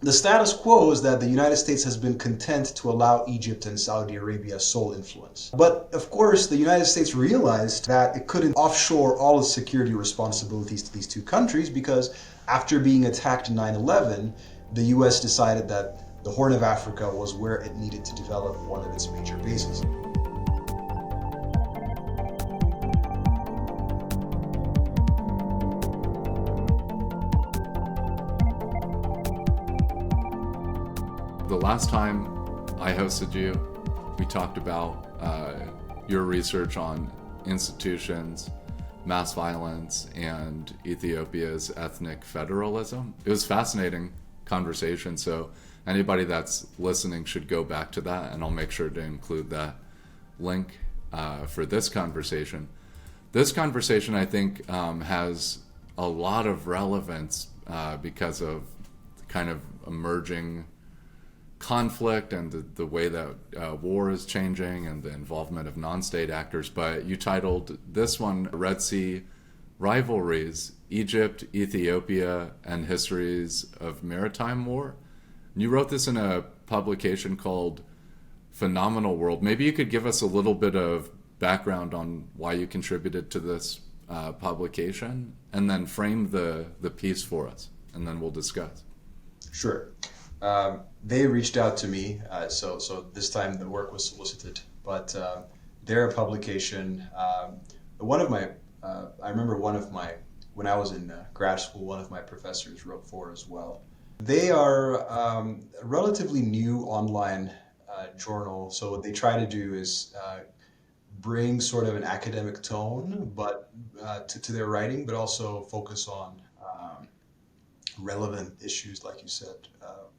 The status quo is that the United States has been content to allow Egypt and Saudi Arabia sole influence. But of course, the United States realized that it couldn't offshore all its security responsibilities to these two countries because after being attacked in 9/11, the US decided that the Horn of Africa was where it needed to develop one of its major bases. The last time I hosted you, we talked about your research on institutions, mass violence, and Ethiopia's ethnic federalism. It was a fascinating conversation, so anybody that's listening should go back to that, and I'll make sure to include that link for this conversation. This conversation, I think, has a lot of relevance because of kind of emerging conflict and the way that war is changing and the involvement of non-state actors. But you titled this one Red Sea Rivalries, Egypt, Ethiopia, and Histories of Maritime War. And you wrote this in a publication called Phenomenal World. Maybe you could give us a little bit of background on why you contributed to this publication and then frame the piece for us, and then we'll discuss. Sure. They reached out to me, so this time the work was solicited, but their publication, one of my, I remember when I was in grad school, one of my professors wrote for as well. They are a relatively new online journal, so what they try to do is bring sort of an academic tone, but to their writing, but also focus on relevant issues, like you said,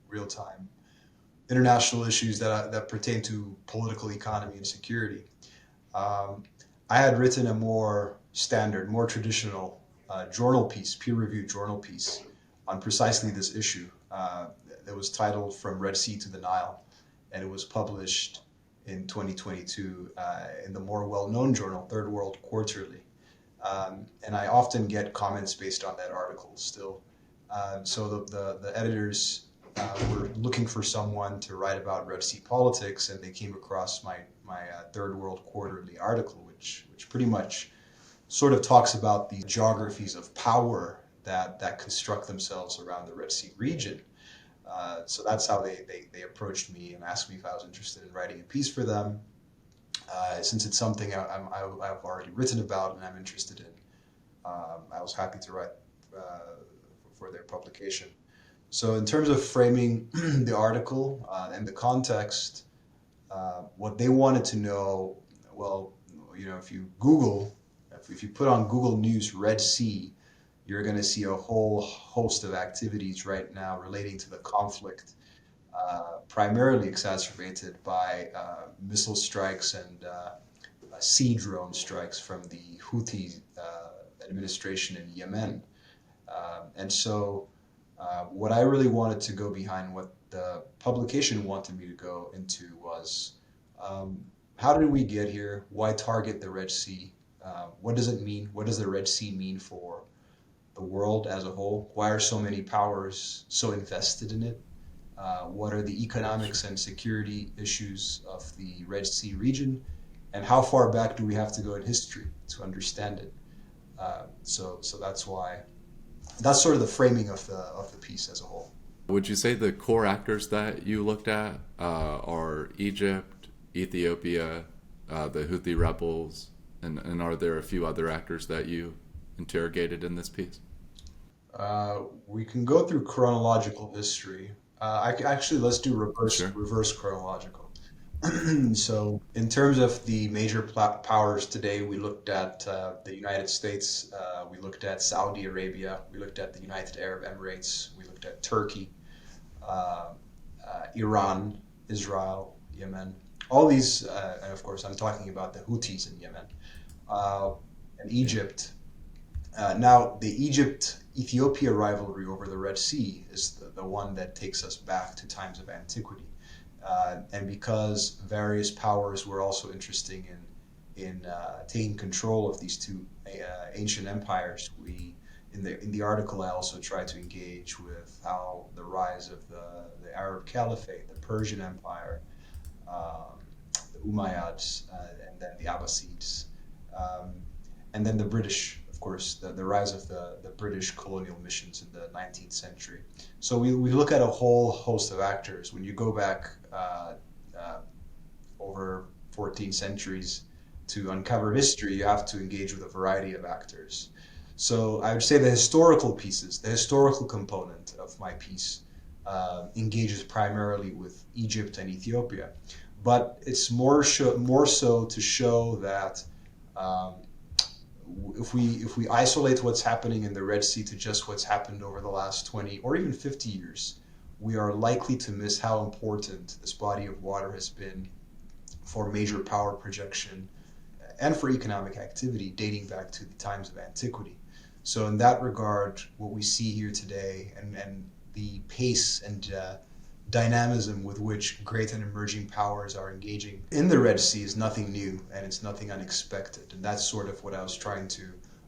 real-time international issues that pertain to political economy and security. I had written a more standard, more traditional journal piece, peer-reviewed journal piece on precisely this issue that was titled From Red Sea to the Nile, and it was published in 2022 in the more well-known journal, Third World Quarterly. And I often get comments based on that article still. So the editors were looking for someone to write about Red Sea politics, and they came across my Third World Quarterly article, which pretty much sort of talks about the geographies of power that construct themselves around the Red Sea region. So that's how they approached me and asked me if I was interested in writing a piece for them. Since it's something I've already written about and I'm interested in, I was happy to write for their publication. So in terms of framing the article and the context, what they wanted to know, well, if you put on Google News Red Sea, you're going to see a whole host of activities right now relating to the conflict, primarily exacerbated by missile strikes and sea drone strikes from the Houthi administration in Yemen. And so what I really wanted to go behind, what the publication wanted me to go into was, how did we get here? Why target the Red Sea? What does it mean? What does the Red Sea mean for the world as a whole? Why are so many powers so invested in it? What are the economics and security issues of the Red Sea region? And how far back do we have to go in history to understand it? So that's sort of the framing of the piece as a whole. Would you say the core actors that you looked at are Egypt, Ethiopia, the Houthi Rebels, and are there a few other actors that you interrogated in this piece? We can go through chronological history. Actually, let's do Sure. reverse chronological. So, in terms of the major powers today, we looked at the United States, we looked at Saudi Arabia, we looked at the United Arab Emirates, we looked at Turkey, Iran, Israel, Yemen. All these, and of course, I'm talking about the Houthis in Yemen, and Egypt. Now, the Egypt-Ethiopia rivalry over the Red Sea is the one that takes us back to times of antiquity. And because various powers were also interested in taking control of these two ancient empires, we in the article, I also try to engage with how the rise of the Arab Caliphate, the Persian Empire, um, the Umayyads, and then the Abbasids, um, and then the British, of course, the rise of the British colonial missions in the 19th century. So we look at a whole host of actors. When you go back uh, over 14 centuries to uncover history, you have to engage with a variety of actors. So I would say the historical pieces, the historical component of my piece engages primarily with Egypt and Ethiopia, but it's more so to show that um, if we isolate what's happening in the Red Sea to just what's happened over the last 20 or even 50 years, we are likely to miss how important this body of water has been for major power projection and for economic activity dating back to the times of antiquity. So in that regard, what we see here today and the pace and dynamism with which great and emerging powers are engaging in the Red Sea is nothing new and it's nothing unexpected. And that's sort of what I was trying to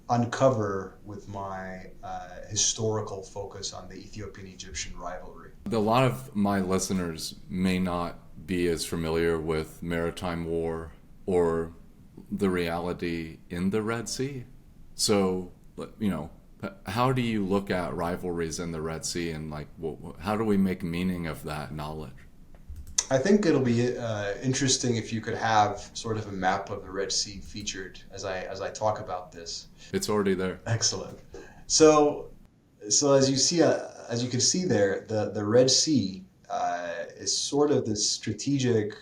uncover with my historical focus on the Ethiopian-Egyptian rivalry. A lot of my listeners may not be as familiar with maritime war or the reality in the Red Sea. So, how do you look at rivalries in the Red Sea, and how do we make meaning of that knowledge? I think it'll be interesting if you could have sort of a map of the Red Sea featured as I talk about this. It's already there. Excellent. So as you see, as you can see there, the Red Sea is sort of this strategic,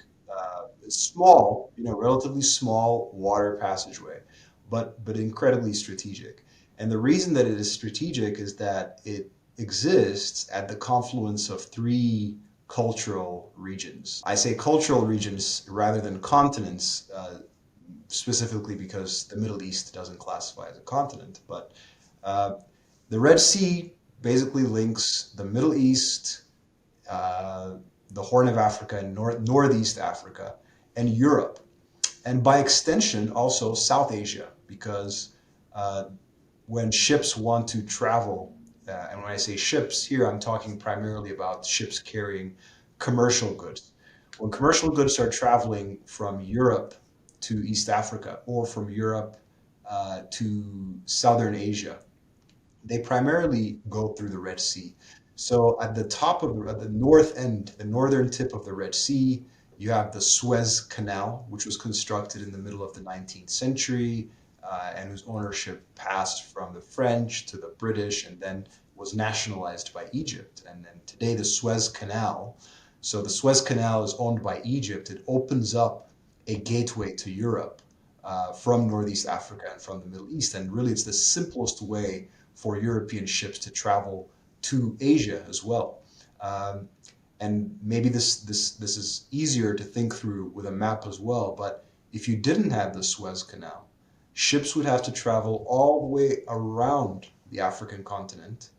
small, relatively small water passageway, but incredibly strategic. And the reason that it is strategic is that it exists at the confluence of three cultural regions. I say cultural regions rather than continents, specifically because the Middle East doesn't classify as a continent. But the Red Sea basically links the Middle East, the Horn of Africa, and Northeast Africa, and Europe. And by extension, also South Asia, because when ships want to travel, and when I say ships here, I'm talking primarily about ships carrying commercial goods. When commercial goods are traveling from Europe to East Africa or from Europe to Southern Asia, they primarily go through the Red Sea. So at the top of at the north end, the northern tip of the Red Sea, you have the Suez Canal, which was constructed in the middle of the 19th century, and whose ownership passed from the French to the British and then was nationalized by Egypt. And then today the Suez Canal, so the Suez Canal is owned by Egypt. It opens up a gateway to Europe from Northeast Africa and from the Middle East. And really it's the simplest way for European ships to travel to Asia as well. And maybe this is easier to think through with a map as well, but if you didn't have the Suez Canal, ships would have to travel all the way around the African continent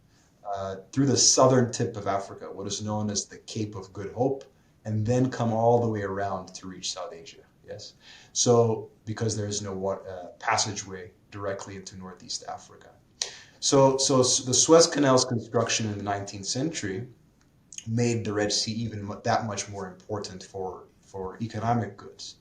through the southern tip of Africa, what is known as the Cape of Good Hope, and then come all the way around to reach South Asia. Yes, so because there is no passageway directly into Northeast Africa. So the Suez Canal's construction in the 19th century made the Red Sea even that much more important for economic goods.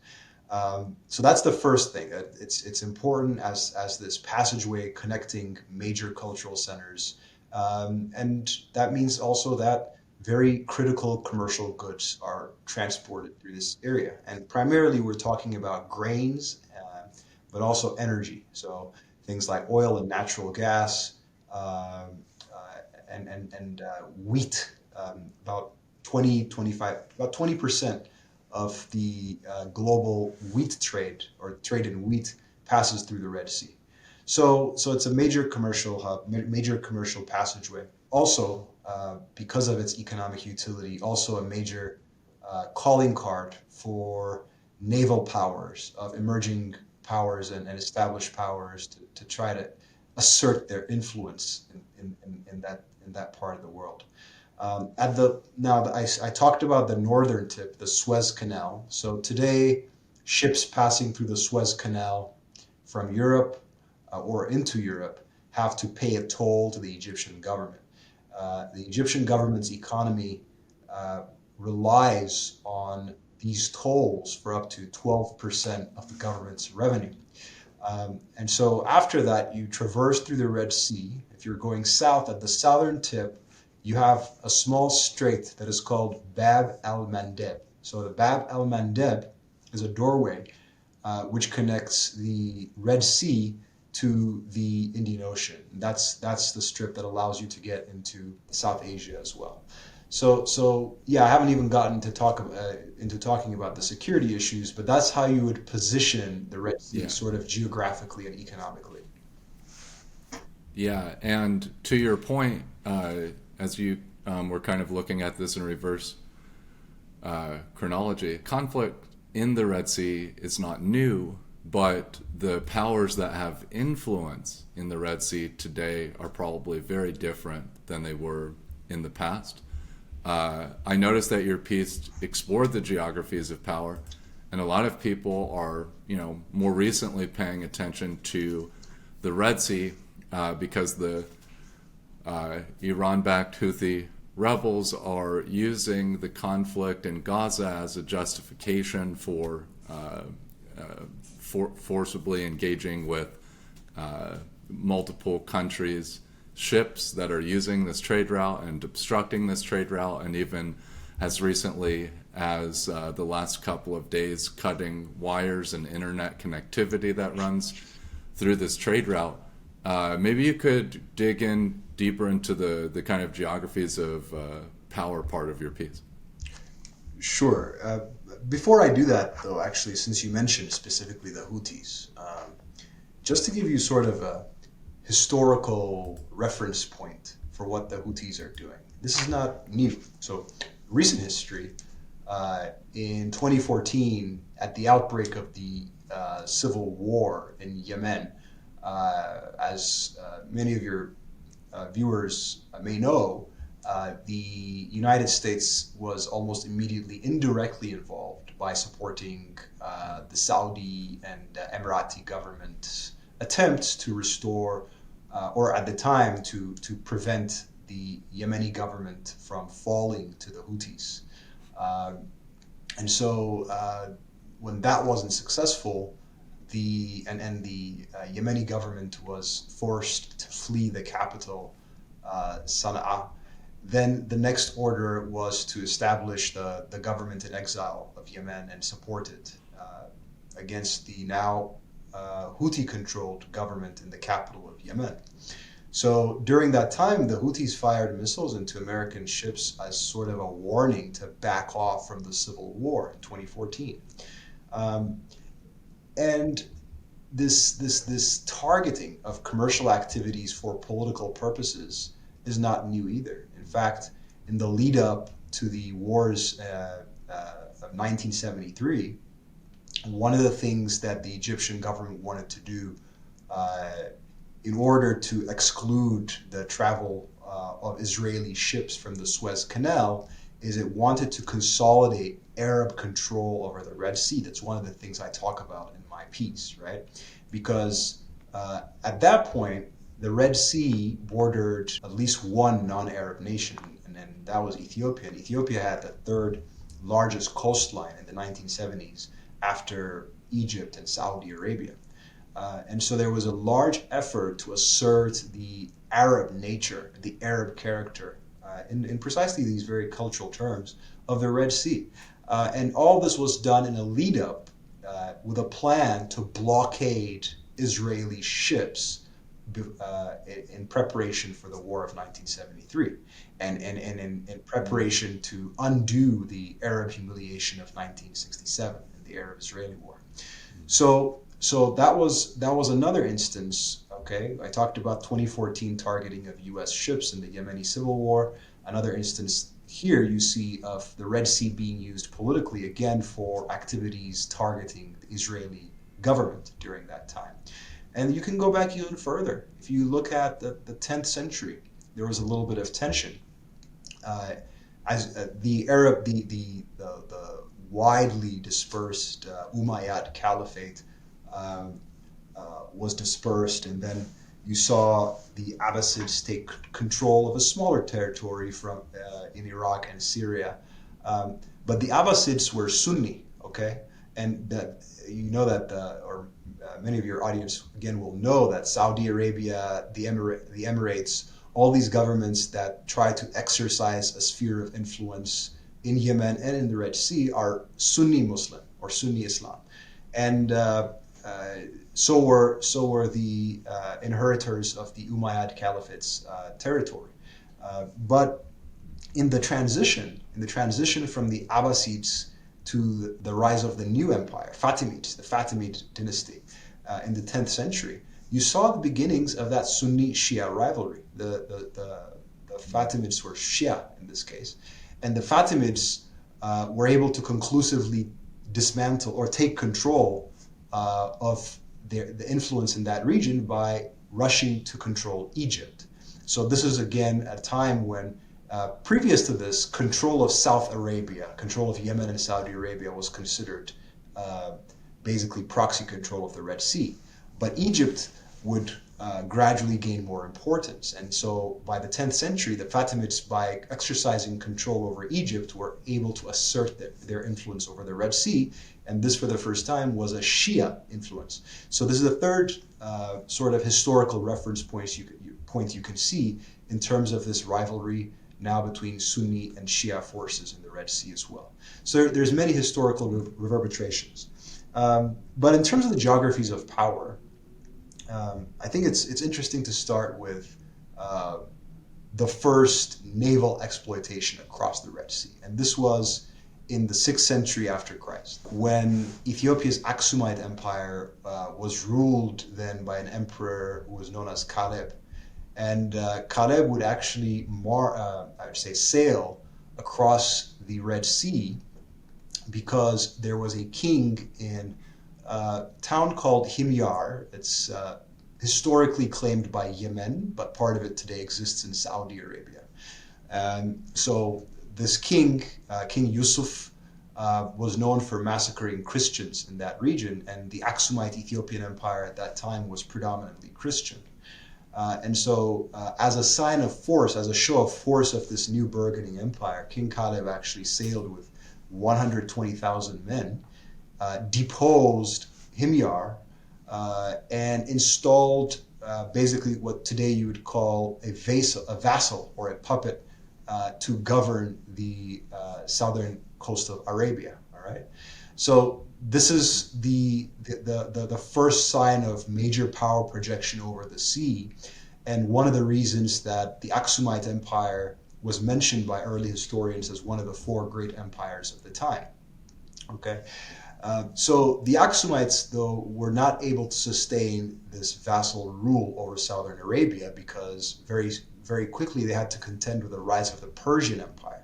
So that's the first thing. It's important as this passageway connecting major cultural centers, and that means also that very critical commercial goods are transported through this area. And primarily, we're talking about grains, but also energy. So things like oil and natural gas, and wheat. About 20% of the global wheat trade or trade in wheat passes through the Red Sea. So it's a major commercial hub, major commercial passageway. Also, because of its economic utility, also a major calling card for naval powers of emerging powers and established powers to try to assert their influence in that part of the world. I talked about the northern tip, the Suez Canal. So today, ships passing through the Suez Canal from Europe or into Europe have to pay a toll to the Egyptian government. The Egyptian government's economy relies on these tolls for up to 12% of the government's revenue. And so after that, you traverse through the Red Sea. If you're going south at the southern tip, you have a small strait that is called Bab el-Mandeb. So the Bab el-Mandeb is a doorway which connects the Red Sea to the Indian Ocean. That's the strip that allows you to get into South Asia as well. So yeah, I haven't even gotten to into talking about the security issues, but that's how you would position the Red Sea, sort of geographically and economically. Yeah, and to your point, as you were kind of looking at this in reverse chronology, conflict in the Red Sea is not new, but the powers that have influence in the Red Sea today are probably very different than they were in the past. I noticed that your piece explored the geographies of power, and a lot of people are, more recently paying attention to the Red Sea because the Iran-backed Houthi rebels are using the conflict in Gaza as a justification for forcibly engaging with multiple countries' ships that are using this trade route and obstructing this trade route, and even as recently as the last couple of days, cutting wires and internet connectivity that runs through this trade route. Maybe you could dig in deeper into the kind of geographies of power part of your piece. Sure. Before I do that, though, actually, since you mentioned specifically the Houthis, just to give you sort of a historical reference point for what the Houthis are doing. This is not new. So, recent history, in 2014, at the outbreak of the civil war in Yemen, as many of your viewers may know, the United States was almost immediately indirectly involved by supporting the Saudi and Emirati government attempts to restore, or at the time to prevent the Yemeni government from falling to the Houthis. And so when that wasn't successful, the Yemeni government was forced to flee the capital, Sana'a. Then the next order was to establish the government in exile of Yemen and support it against the now Houthi-controlled government in the capital of Yemen. So during that time, the Houthis fired missiles into American ships as sort of a warning to back off from the civil war in 2014. And this targeting of commercial activities for political purposes is not new either. In fact, in the lead up to the wars of 1973, one of the things that the Egyptian government wanted to do in order to exclude the travel of Israeli ships from the Suez Canal is it wanted to consolidate Arab control over the Red Sea. That's one of the things I talk about in my piece, right? Because at that point, the Red Sea bordered at least one non-Arab nation, and then that was Ethiopia. And Ethiopia had the third largest coastline in the 1970s after Egypt and Saudi Arabia. And so there was a large effort to assert the Arab nature, the Arab character, in precisely these very cultural terms of the Red Sea. And all this was done in a lead up with a plan to blockade Israeli ships in preparation for the War of 1973 and in preparation to undo the Arab humiliation of 1967 and the Arab-Israeli War. So that was another instance. Okay, I talked about 2014 targeting of U.S. ships in the Yemeni civil war. Another instance here you see of the Red Sea being used politically again for activities targeting the Israeli government during that time. And you can go back even further. If you look at the 10th century, there was a little bit of tension as the widely dispersed Umayyad Caliphate was dispersed, and then you saw the Abbasids take control of a smaller territory from in Iraq and Syria. But the Abbasids were Sunni, okay? And that you know that, many of your audience again will know that Saudi Arabia, the Emirates, all these governments that try to exercise a sphere of influence in Yemen and in the Red Sea are Sunni Muslim or Sunni Islam, and so were the inheritors of the Umayyad Caliphate's territory. But in the transition from the Abbasids to the rise of the new empire, Fatimids, the Fatimid Dynasty, in the 10th century, you saw the beginnings of that Sunni-Shia rivalry. The Fatimids were Shia in this case, and the Fatimids were able to conclusively dismantle or take control of the influence in that region by rushing to control Egypt. So this is again at a time when previous to this, control of South Arabia, control of Yemen and Saudi Arabia was considered basically proxy control of the Red Sea. But Egypt would gradually gain more importance. And so by the 10th century, the Fatimids, by exercising control over Egypt, were able to assert their influence over the Red Sea. And this, for the first time, was a Shia influence. So this is the third sort of historical reference point you can see in terms of this rivalry now between Sunni and Shia forces in the Red Sea as well. So there's many historical reverberations. But in terms of the geographies of power, I think it's interesting to start with the first naval exploitation across the Red Sea. And this was in the 6th century after Christ, when Ethiopia's Aksumite Empire was ruled then by an emperor who was known as Kaleb. And Kaleb would actually, sail across the Red Sea because there was a king in a town called Himyar. It's historically claimed by Yemen, but part of it today exists in Saudi Arabia. So this king, King Yusuf, was known for massacring Christians in that region, and the Aksumite Ethiopian Empire at that time was predominantly Christian. And so as a sign of force, as a show of force of this new burgeoning empire, King Kaleb actually sailed with 120,000 men, deposed Himyar, and installed basically what today you would call a vassal or a puppet to govern the southern coast of Arabia. All right, so this is the first sign of major power projection over the sea, and one of the reasons that the Aksumite Empire was mentioned by early historians as one of the 4 great empires of the time. Okay, so the Aksumites, though, were not able to sustain this vassal rule over southern Arabia because very, very quickly they had to contend with the rise of the Persian Empire.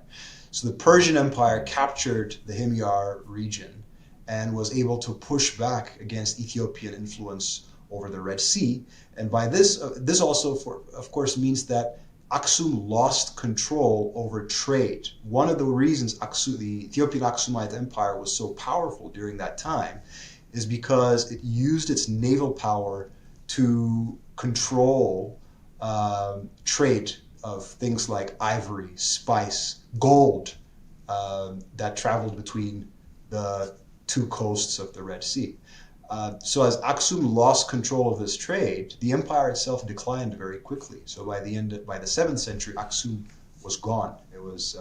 So the Persian Empire captured the Himyar region and was able to push back against Ethiopian influence over the Red Sea. And by this also, of course, means that Aksum lost control over trade. One of the reasons the Ethiopian Aksumite Empire was so powerful during that time is because it used its naval power to control trade of things like ivory, spice, gold that traveled between the 2 coasts of the Red Sea. So as Aksum lost control of this trade, the empire itself declined very quickly. So by the 7th century, Aksum was gone. It was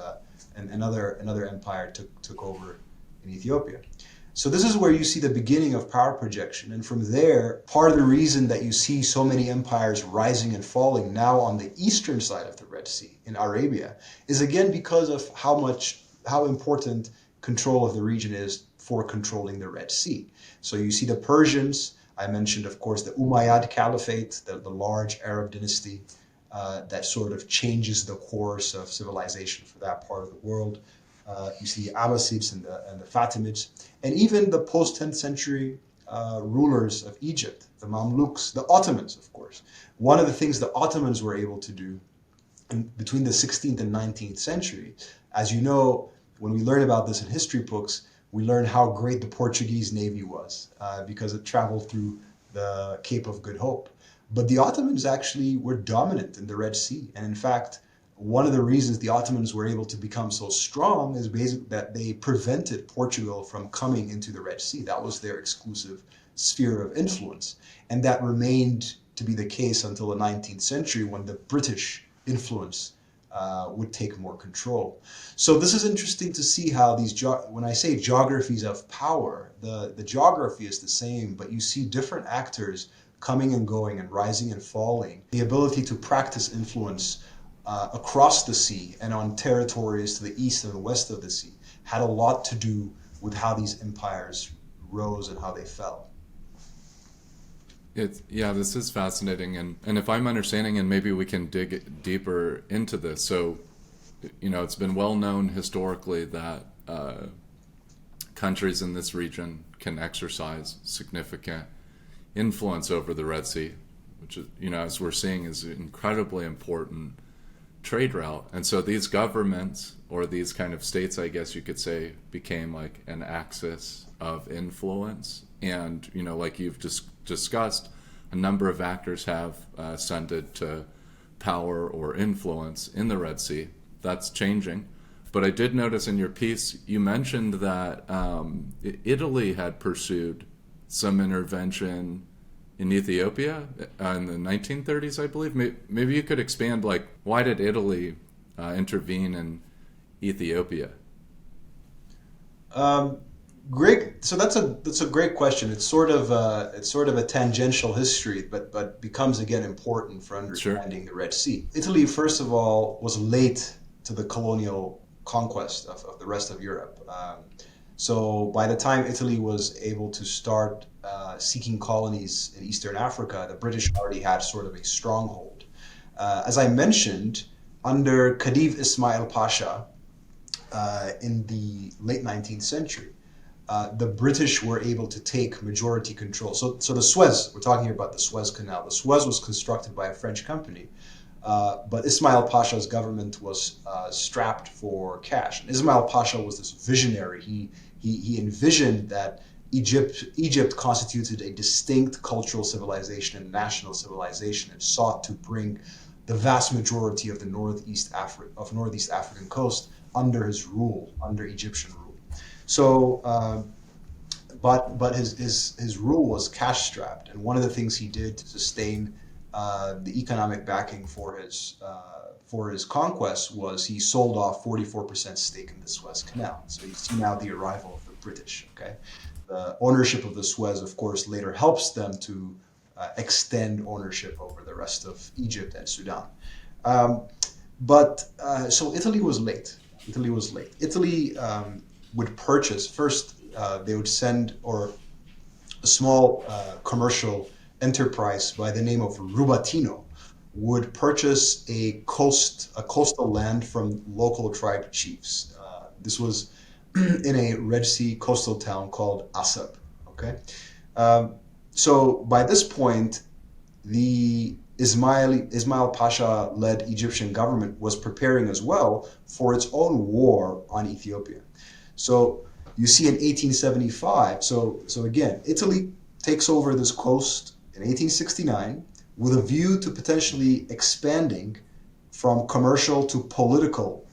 another empire took over in Ethiopia. So this is where you see the beginning of power projection. And from there, part of the reason that you see so many empires rising and falling now on the eastern side of the Red Sea in Arabia is again because of how important control of the region is for controlling the Red Sea. So you see the Persians, I mentioned, of course, the Umayyad Caliphate, the large Arab dynasty that sort of changes the course of civilization for that part of the world. You see the Abbasids and the Fatimids, and even the post-10th century rulers of Egypt, the Mamluks, the Ottomans, of course. One of the things the Ottomans were able to do between the 16th and 19th century, as you know, when we learn about this in history books, we learn how great the Portuguese Navy was because it traveled through the Cape of Good Hope. But the Ottomans actually were dominant in the Red Sea. And in fact, one of the reasons the Ottomans were able to become so strong is basically that they prevented Portugal from coming into the Red Sea. That was their exclusive sphere of influence. And that remained to be the case until the 19th century, when the British influence would take more control. So this is interesting to see how these, when I say geographies of power, the geography is the same, but you see different actors coming and going and rising and falling. The ability to practice influence across the sea and on territories to the east and the west of the sea had a lot to do with how these empires rose and how they fell. Yeah, this is fascinating, and if I'm understanding, and maybe we can dig deeper into this. So, it's been well known historically that countries in this region can exercise significant influence over the Red Sea, which is, as we're seeing, is an incredibly important trade route. And so these governments, or these kind of states, I guess you could say, became like an axis of influence. And, like you've discussed, a number of actors have ascended to power or influence in the Red Sea. That's changing. But I did notice in your piece, you mentioned that Italy had pursued some intervention in Ethiopia in the 1930s, I believe. Maybe you could expand, like, why did Italy intervene in Ethiopia? Great. So that's a great question. It's sort of a tangential history, but becomes again important for understanding the Red Sea. Italy, first of all, was late to the colonial conquest of the rest of Europe. So by the time Italy was able to start seeking colonies in Eastern Africa, the British already had sort of a stronghold. As I mentioned, under Khedive Ismail Pasha in the late 19th century, the British were able to take majority control. So the Suez, we're talking here about the Suez Canal. The Suez was constructed by a French company, but Ismail Pasha's government was strapped for cash. And Ismail Pasha was this visionary. He envisioned that Egypt constituted a distinct cultural civilization and national civilization, and sought to bring the vast majority of the Northeast African coast under his rule, under Egyptian rule. So, but his rule was cash strapped, and one of the things he did to sustain the economic backing for his conquests was he sold off 44% stake in the Suez Canal. So you see now the arrival of the British. Okay, the ownership of the Suez, of course, later helps them to extend ownership over the rest of Egypt and Sudan. So Italy was late. Italy would purchase first. They would send a small commercial enterprise by the name of Rubatino would purchase a coastal land from local tribe chiefs. This was in a Red Sea coastal town called Asab. Okay, so by this point, the Ismail Pasha-led Egyptian government was preparing as well for its own war on Ethiopia. So you see in 1875, so again, Italy takes over this coast in 1869 with a view to potentially expanding from commercial to political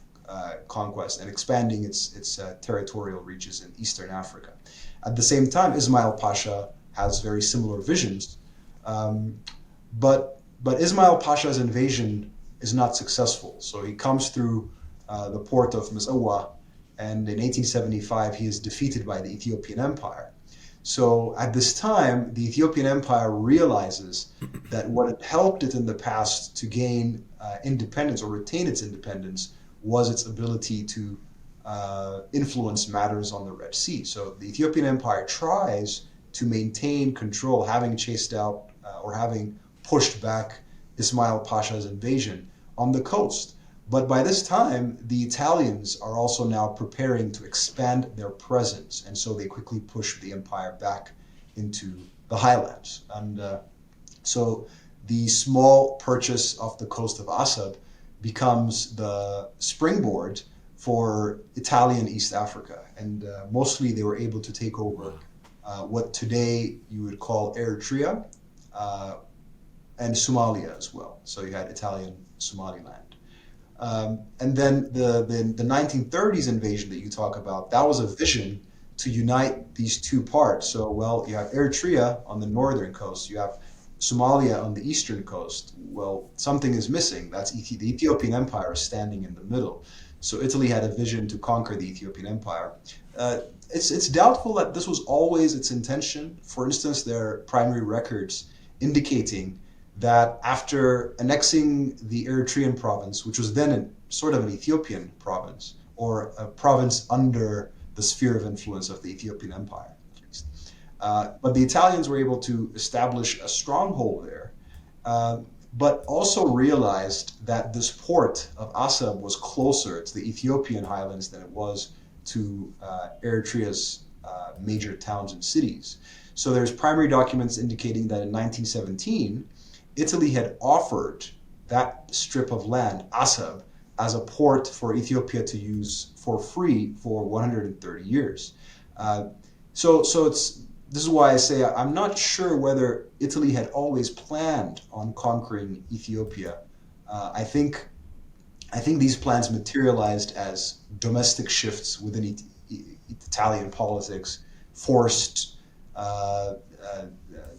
conquest and expanding its territorial reaches in Eastern Africa. At the same time, Ismail Pasha has very similar visions, but Ismail Pasha's invasion is not successful. So he comes through the port of Massawa, and in 1875 he is defeated by the Ethiopian Empire. So at this time, the Ethiopian Empire realizes that what had helped it in the past to gain independence or retain its independence was its ability to influence matters on the Red Sea. So the Ethiopian Empire tries to maintain control, having chased out or having pushed back Ismail Pasha's invasion on the coast. But by this time, the Italians are also now preparing to expand their presence, and so they quickly push the empire back into the highlands. And so the small purchase of the coast of Asab becomes the springboard for Italian East Africa. And mostly they were able to take over what today you would call Eritrea, and Somalia as well. So you had Italian Somaliland. And then the 1930s invasion that you talk about, that was a vision to unite these two parts. So, well, you have Eritrea on the northern coast, you have Somalia on the eastern coast. Well, something is missing. That's the Ethiopian Empire is standing in the middle. So Italy had a vision to conquer the Ethiopian Empire. It's doubtful that this was always its intention. For instance, there are primary records indicating that after annexing the Eritrean province, which was then sort of an Ethiopian province, or a province under the sphere of influence of the Ethiopian Empire, at least. But the Italians were able to establish a stronghold there, but also realized that this port of Assab was closer to the Ethiopian highlands than it was to Eritrea's major towns and cities. So there's primary documents indicating that in 1917, Italy had offered that strip of land, Assab, as a port for Ethiopia to use for free for 130 years. So this is why I say I'm not sure whether Italy had always planned on conquering Ethiopia. I think these plans materialized as domestic shifts within Italian politics, forced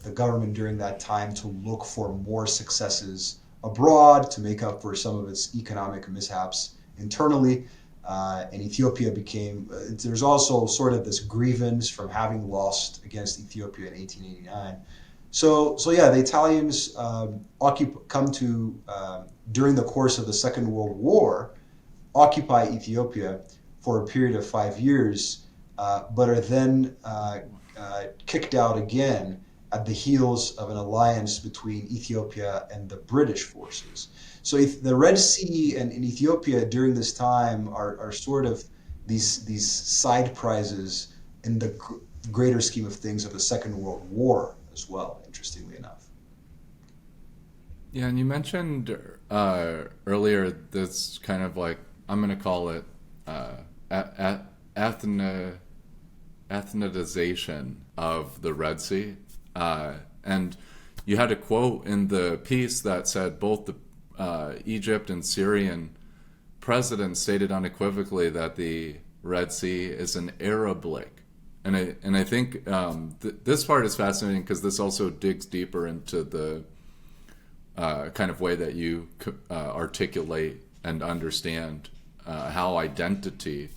the government during that time to look for more successes abroad to make up for some of its economic mishaps internally. And Ethiopia became, there's also sort of this grievance from having lost against Ethiopia in 1889. So yeah, the Italians come to, during the course of the Second World War, occupy Ethiopia for a period of 5 years, but are then kicked out again at the heels of an alliance between Ethiopia and the British forces. So if the Red Sea and in Ethiopia during this time are sort of these side prizes in the greater scheme of things of the Second World War as well, interestingly enough. Yeah, and you mentioned earlier this kind of like, I'm going to call it ethnization of the Red Sea. And you had a quote in the piece that said both the Egypt and Syrian presidents stated unequivocally that the Red Sea is an Arab lake. And I think this part is fascinating because this also digs deeper into the kind of way that you articulate and understand how identity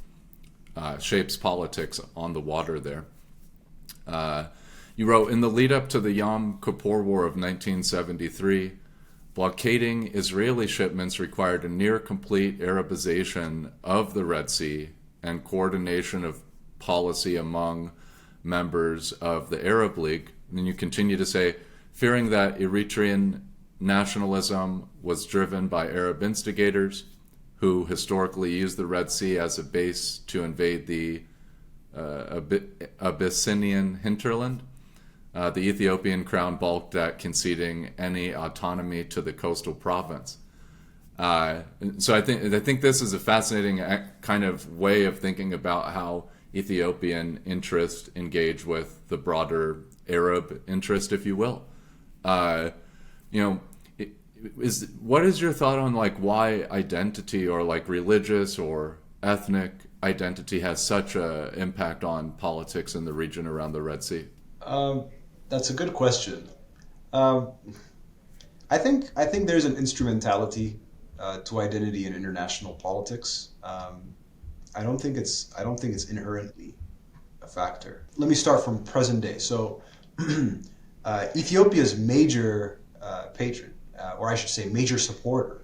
shapes politics on the water there. You wrote, in the lead up to the Yom Kippur War of 1973, blockading Israeli shipments required a near complete Arabization of the Red Sea and coordination of policy among members of the Arab League. And then you continue to say, fearing that Eritrean nationalism was driven by Arab instigators who historically used the Red Sea as a base to invade the Abyssinian hinterland. The Ethiopian crown balked at conceding any autonomy to the coastal province. So I think this is a fascinating kind of way of thinking about how Ethiopian interest engage with the broader Arab interest, if you will. What is your thought on like why identity or like religious or ethnic identity has such an impact on politics in the region around the Red Sea? That's a good question. I think there's an instrumentality to identity in international politics. I don't think it's inherently a factor. Let me start from present day. So Ethiopia's major patron, or I should say major supporter,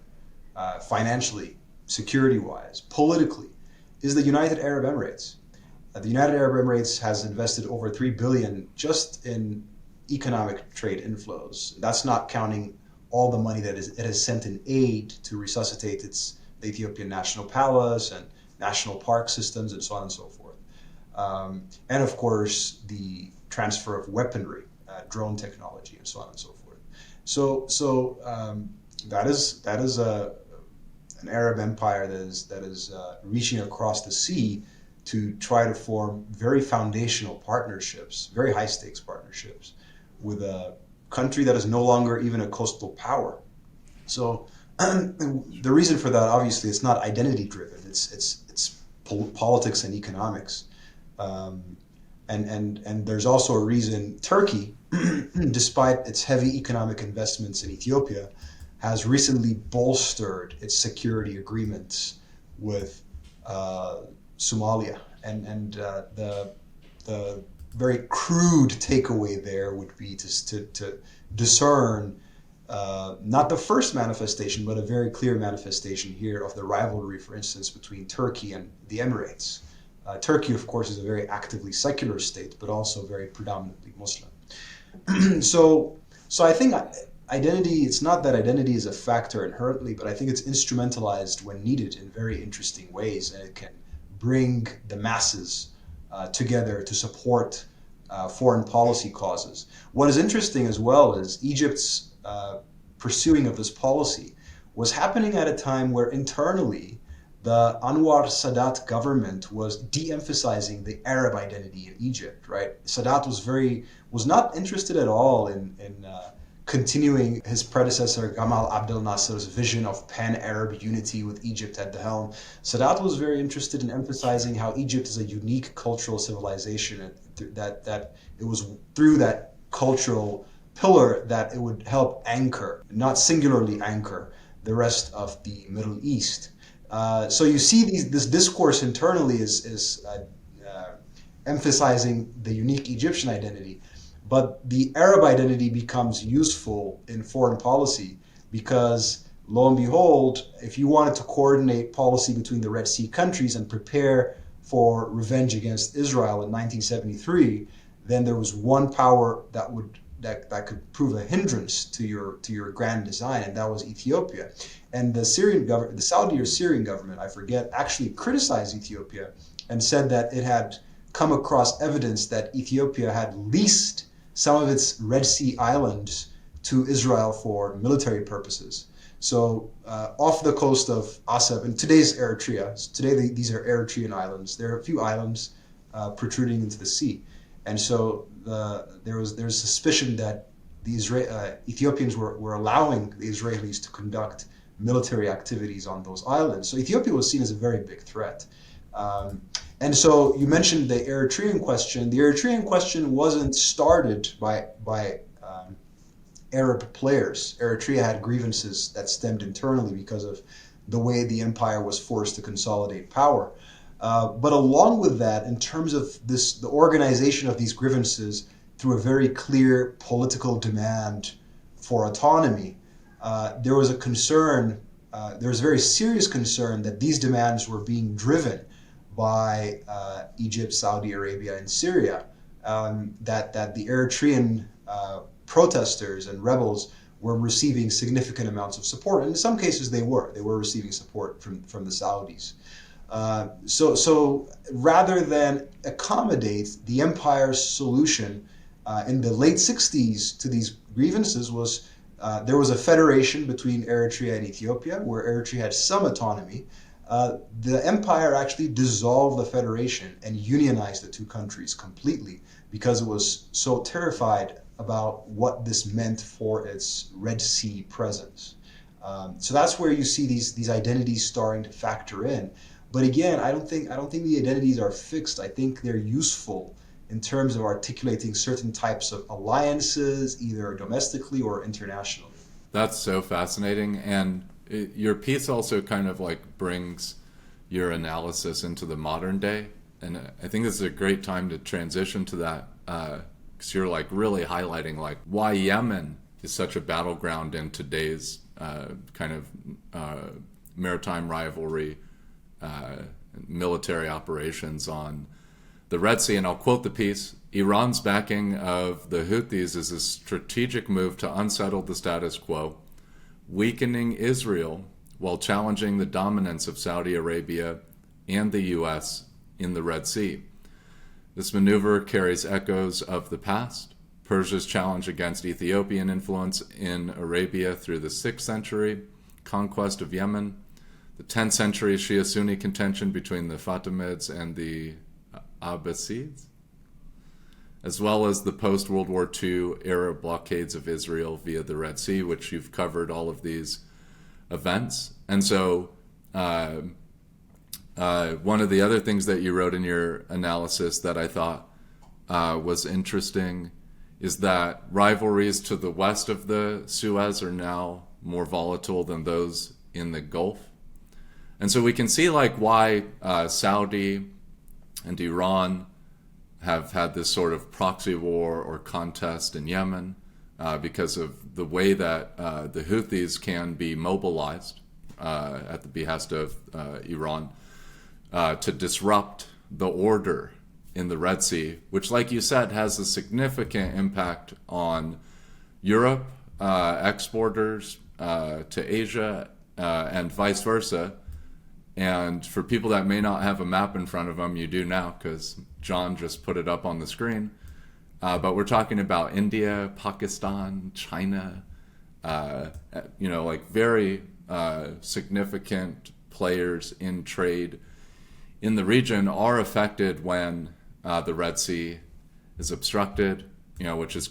financially, security-wise, politically, is the United Arab Emirates. The United Arab Emirates has invested over $3 billion just in economic trade inflows. That's not counting all the money that it has sent in aid to resuscitate the Ethiopian National Palace and national park systems and so on and so forth. And of course, the transfer of weaponry, drone technology, and so on and so forth. So that is an Arab empire that is reaching across the sea to try to form very foundational partnerships, very high stakes partnerships with country that is no longer even a coastal power. So the reason for that, obviously, it's not identity driven. It's politics and economics. And there's also a reason Turkey, despite its heavy economic investments in Ethiopia, has recently bolstered its security agreements with Somalia. And the very crude takeaway there would be to discern not the first manifestation, but a very clear manifestation here of the rivalry, for instance, between Turkey and the Emirates. Turkey, of course, is a very actively secular state, but also very predominantly Muslim. so I think identity, it's not that identity is a factor inherently, but I think it's instrumentalized when needed in very interesting ways, and it can bring the masses together to support foreign policy causes. What is interesting as well is Egypt's pursuing of this policy was happening at a time where internally the Anwar Sadat government was de-emphasizing the Arab identity in Egypt, right? Sadat was not interested at all in continuing his predecessor Gamal Abdel Nasser's vision of pan-Arab unity with Egypt at the helm. Sadat was very interested in emphasizing how Egypt is a unique cultural civilization, and that it was through that cultural pillar that it would help anchor, not singularly anchor, the rest of the Middle East. So you see this discourse internally is emphasizing the unique Egyptian identity, but the Arab identity becomes useful in foreign policy because, lo and behold, if you wanted to coordinate policy between the Red Sea countries and prepare for revenge against Israel in 1973, then there was one power that could prove a hindrance to your grand design, and that was Ethiopia. And the Syrian government, the Saudi or Syrian government, I forget, actually criticized Ethiopia and said that it had come across evidence that Ethiopia had leased some of its Red Sea islands to Israel for military purposes. So off the coast of Asab, and today's Eritrea, these are Eritrean islands. There are a few islands protruding into the sea. And so there's suspicion that the Ethiopians were allowing the Israelis to conduct military activities on those islands. So Ethiopia was seen as a very big threat. And so you mentioned the Eritrean question. The Eritrean question wasn't started by Arab players. Eritrea had grievances that stemmed internally because of the way the empire was forced to consolidate power. But along with that, in terms of the organization of these grievances through a very clear political demand for autonomy, there was a concern, there was a very serious concern that these demands were being driven by Egypt, Saudi Arabia, and Syria, that the Eritrean protesters and rebels were receiving significant amounts of support. And in some cases they were receiving support from the Saudis. So rather than accommodate the empire's solution in the late 60s to these grievances was there was a federation between Eritrea and Ethiopia where Eritrea had some autonomy. The empire actually dissolved the federation and unionized the two countries completely because it was so terrified about what this meant for its Red Sea presence. So that's where you see these identities starting to factor in. But again, I don't think the identities are fixed. I think they're useful in terms of articulating certain types of alliances, either domestically or internationally. That's so fascinating. And your piece also kind of like brings your analysis into the modern day. And I think this is a great time to transition to that because you're like really highlighting like why Yemen is such a battleground in today's kind of maritime rivalry, military operations on the Red Sea. And I'll quote the piece: Iran's backing of the Houthis is a strategic move to unsettle the status quo, weakening Israel while challenging the dominance of Saudi Arabia and the U.S. in the Red Sea. This maneuver carries echoes of the past, Persia's challenge against Ethiopian influence in Arabia through the 6th century, conquest of Yemen, the 10th century Shia-Sunni contention between the Fatimids and the Abbasids, as well as the post-World War II era blockades of Israel via the Red Sea, which you've covered all of these events. And so one of the other things that you wrote in your analysis that I thought was interesting is that rivalries to the west of the Suez are now more volatile than those in the Gulf. And so we can see like why Saudi and Iran have had this sort of proxy war or contest in Yemen because of the way that the Houthis can be mobilized at the behest of Iran to disrupt the order in the Red Sea, which, like you said, has a significant impact on Europe, exporters to Asia, and vice versa. And for people that may not have a map in front of them, you do now because John just put it up on the screen. But we're talking about India, Pakistan, China, like very significant players in trade in the region are affected when the Red Sea is obstructed, which has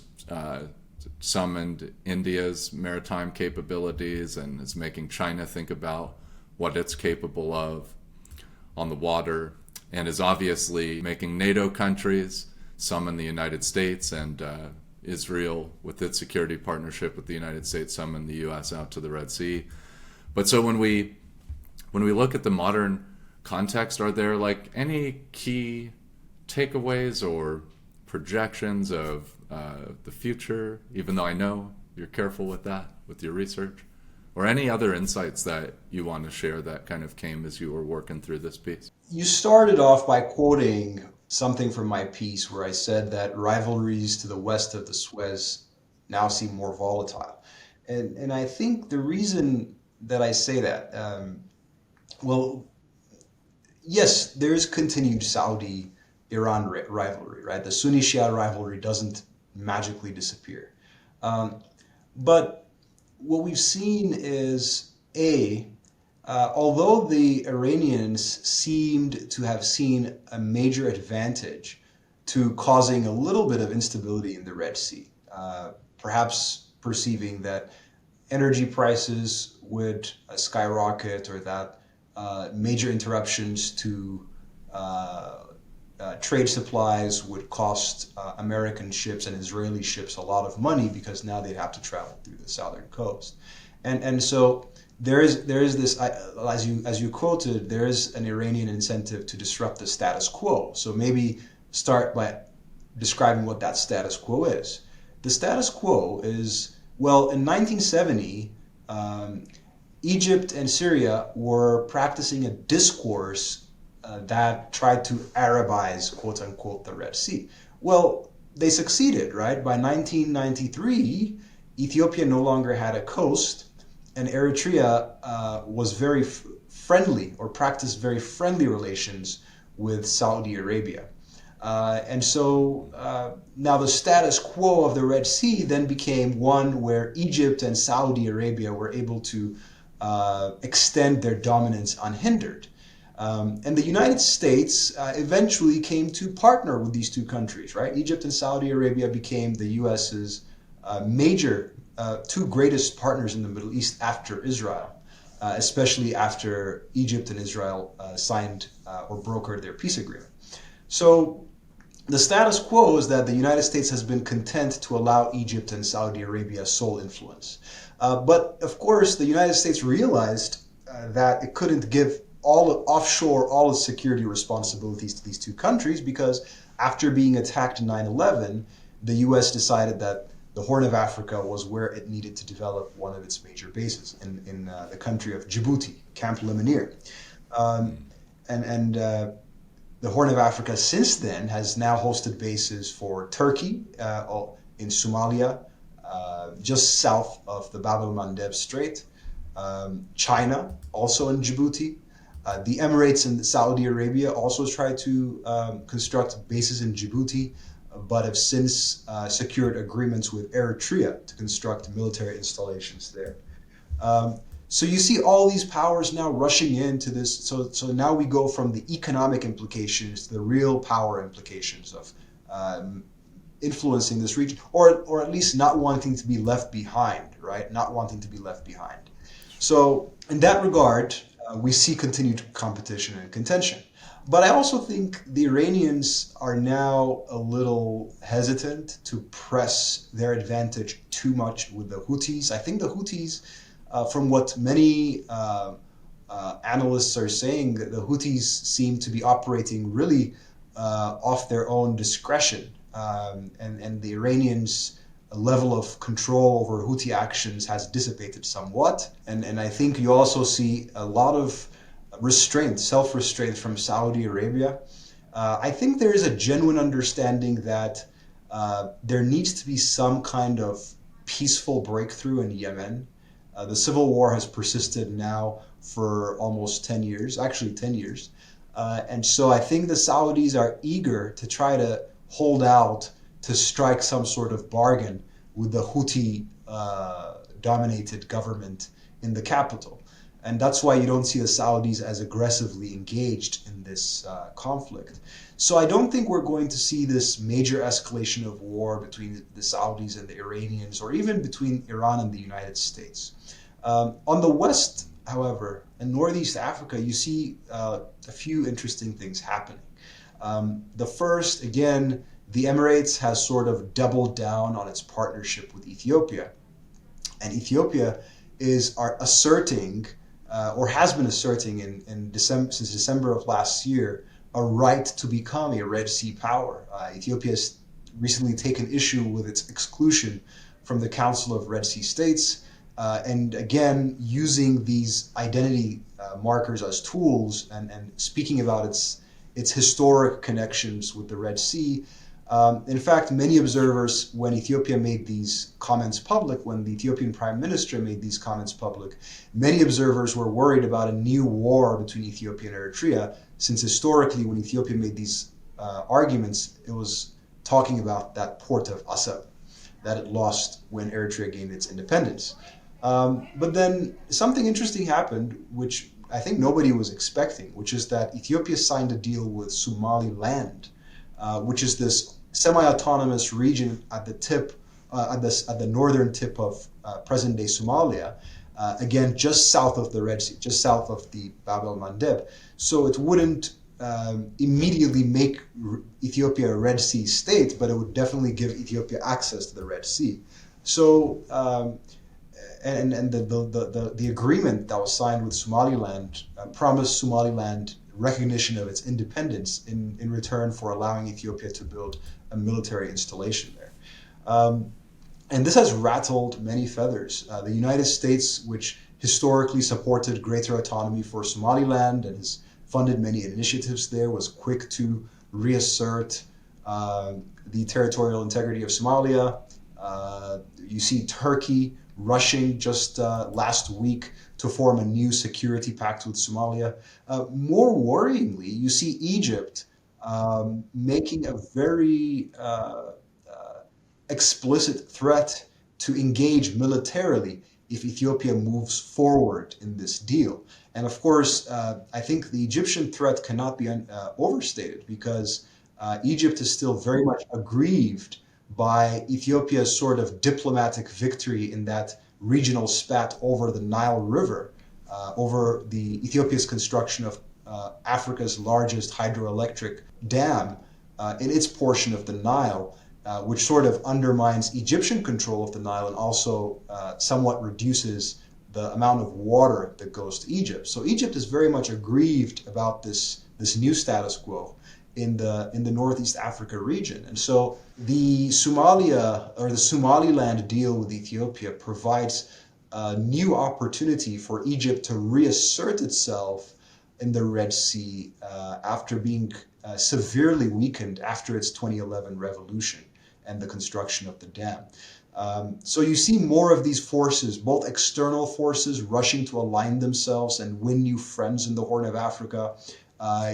summoned India's maritime capabilities and is making China think about what it's capable of on the water, and is obviously making NATO countries summon the United States, and Israel, with its security partnership with the United States, summon the U.S. out to the Red Sea. But so when we look at the modern context, are there like any key takeaways or projections of the future, even though I know you're careful with that, with your research? Or any other insights that you want to share that kind of came as you were working through this piece? You started off by quoting something from my piece where I said that rivalries to the west of the Suez now seem more volatile. And I think the reason that I say that, yes, there's continued Saudi-Iran rivalry, right? The Sunni-Shia rivalry doesn't magically disappear. But what we've seen is, although the Iranians seemed to have seen a major advantage to causing a little bit of instability in the Red Sea, perhaps perceiving that energy prices would skyrocket, or that major interruptions to trade supplies would cost American ships and Israeli ships a lot of money because now they'd have to travel through the southern coast, and so there is this, as you quoted, there is an Iranian incentive to disrupt the status quo. So maybe start by describing what that status quo is. The status quo is, well, in 1970, Egypt and Syria were practicing a discourse that tried to Arabize, quote unquote, the Red Sea. Well, they succeeded, right? By 1993, Ethiopia no longer had a coast, and Eritrea was very friendly, or practiced very friendly relations with Saudi Arabia. And so now the status quo of the Red Sea then became one where Egypt and Saudi Arabia were able to extend their dominance unhindered. And the United States eventually came to partner with these two countries, right? Egypt and Saudi Arabia became the US's major, two greatest partners in the Middle East after Israel, especially after Egypt and Israel signed or brokered their peace agreement. So the status quo is that the United States has been content to allow Egypt and Saudi Arabia sole influence. But of course, the United States realized that it couldn't give all its security responsibilities to these two countries, because after being attacked in 9/11, the US decided that the Horn of Africa was where it needed to develop one of its major bases in the country of Djibouti, Camp Lemonnier. The Horn of Africa since then has now hosted bases for Turkey in Somalia, just south of the Bab el-Mandeb Strait, China also in Djibouti. The Emirates and Saudi Arabia also tried to construct bases in Djibouti, but have since secured agreements with Eritrea to construct military installations there. So you see all these powers now rushing into this. So now we go from the economic implications to the real power implications of influencing this region, or at least not wanting to be left behind, right? Not wanting to be left behind. So in that regard, we see continued competition and contention. But I also think the Iranians are now a little hesitant to press their advantage too much with the Houthis. I think the Houthis, from what many analysts are saying, that the Houthis seem to be operating really off their own discretion, and the Iranians' level of control over Houthi actions has dissipated somewhat. And I think you also see a lot of restraint, self-restraint from Saudi Arabia. I think there is a genuine understanding that there needs to be some kind of peaceful breakthrough in Yemen. The civil war has persisted now for almost 10 years, actually 10 years. And so I think the Saudis are eager to try to hold out to strike some sort of bargain with the Houthi dominated government in the capital. And that's why you don't see the Saudis as aggressively engaged in this conflict. So I don't think we're going to see this major escalation of war between the Saudis and the Iranians, or even between Iran and the United States. On the West, however, in Northeast Africa, you see a few interesting things happening. The first, again, the Emirates has sort of doubled down on its partnership with Ethiopia. And Ethiopia is asserting, or has been asserting in December, since December of last year, a right to become a Red Sea power. Ethiopia has recently taken issue with its exclusion from the Council of Red Sea States, and again, using these identity markers as tools, and speaking about its historic connections with the Red Sea. In fact, many observers, when Ethiopia made these comments public, when the Ethiopian Prime Minister made these comments public, many observers were worried about a new war between Ethiopia and Eritrea, since historically, when Ethiopia made these arguments, it was talking about that port of Assab that it lost when Eritrea gained its independence. But then something interesting happened, which I think nobody was expecting, which is that Ethiopia signed a deal with Somaliland, which is this semi-autonomous region at the tip, at the northern tip of present-day Somalia, again, just south of the Red Sea, just south of the Bab el-Mandeb. So it wouldn't immediately make Ethiopia a Red Sea state, but it would definitely give Ethiopia access to the Red Sea. So, and the agreement that was signed with Somaliland promised Somaliland recognition of its independence in return for allowing Ethiopia to build a military installation there. And this has rattled many feathers. The United States, which historically supported greater autonomy for Somaliland and has funded many initiatives there, was quick to reassert the territorial integrity of Somalia. You see Turkey rushing just last week to form a new security pact with Somalia. More worryingly, you see Egypt making a very explicit threat to engage militarily if Ethiopia moves forward in this deal. And of course, I think the Egyptian threat cannot be overstated, because Egypt is still very much aggrieved by Ethiopia's sort of diplomatic victory in that regional spat over the Nile River, over the Ethiopia's construction of Africa's largest hydroelectric dam in its portion of the Nile, which sort of undermines Egyptian control of the Nile and also somewhat reduces the amount of water that goes to Egypt. So Egypt is very much aggrieved about this new status quo in the Northeast Africa region. And so the Somaliland deal with Ethiopia provides a new opportunity for Egypt to reassert itself in the Red Sea after being severely weakened after its 2011 revolution and the construction of the dam. So you see more of these forces, both external forces rushing to align themselves and win new friends in the Horn of Africa.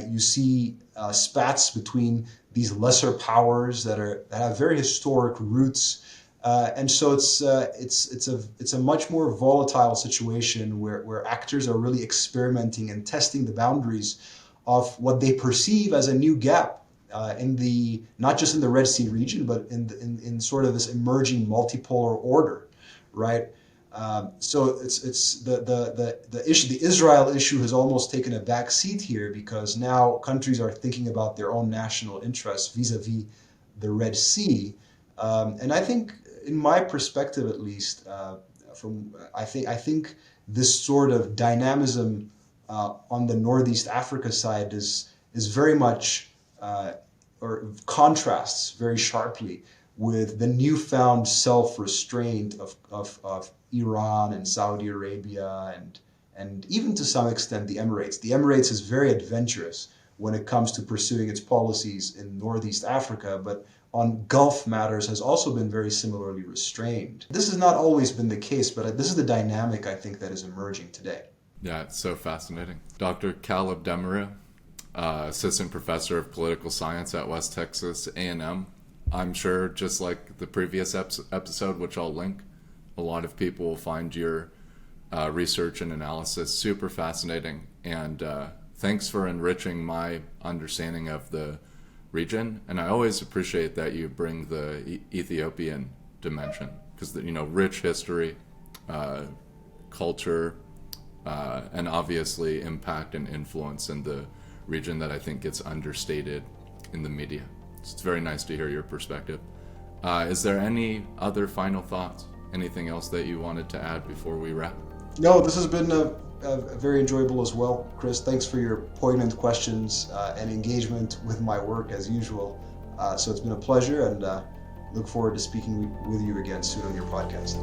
You see spats between these lesser powers that have very historic roots, and so it's a much more volatile situation where actors are really experimenting and testing the boundaries of what they perceive as a new gap not just in the Red Sea region, but in sort of this emerging multipolar order, right? So it's the issue. The Israel issue has almost taken a back seat here because now countries are thinking about their own national interests vis-a-vis the Red Sea, and I think, in my perspective at least, I think this sort of dynamism on the Northeast Africa side is very much or contrasts very sharply with the newfound self-restraint of Iran and Saudi Arabia and even to some extent the Emirates. The Emirates is very adventurous when it comes to pursuing its policies in Northeast Africa, but on Gulf matters has also been very similarly restrained. This has not always been the case, but this is the dynamic I think that is emerging today. Yeah, it's so fascinating. Dr. Kaleb Demerew, assistant professor of political science at West Texas A&M. I'm sure, just like the previous episode, which I'll link, a lot of people will find your research and analysis super fascinating. And thanks for enriching my understanding of the region. And I always appreciate that you bring the Ethiopian dimension, because rich history, culture, and obviously impact and influence in the region that I think gets understated in the media. It's very nice to hear your perspective. Is there any other final thoughts? Anything else that you wanted to add before we wrap? No, this has been very enjoyable as well, Chris. Thanks for your poignant questions and engagement with my work as usual. So it's been a pleasure, and look forward to speaking with you again soon on your podcast.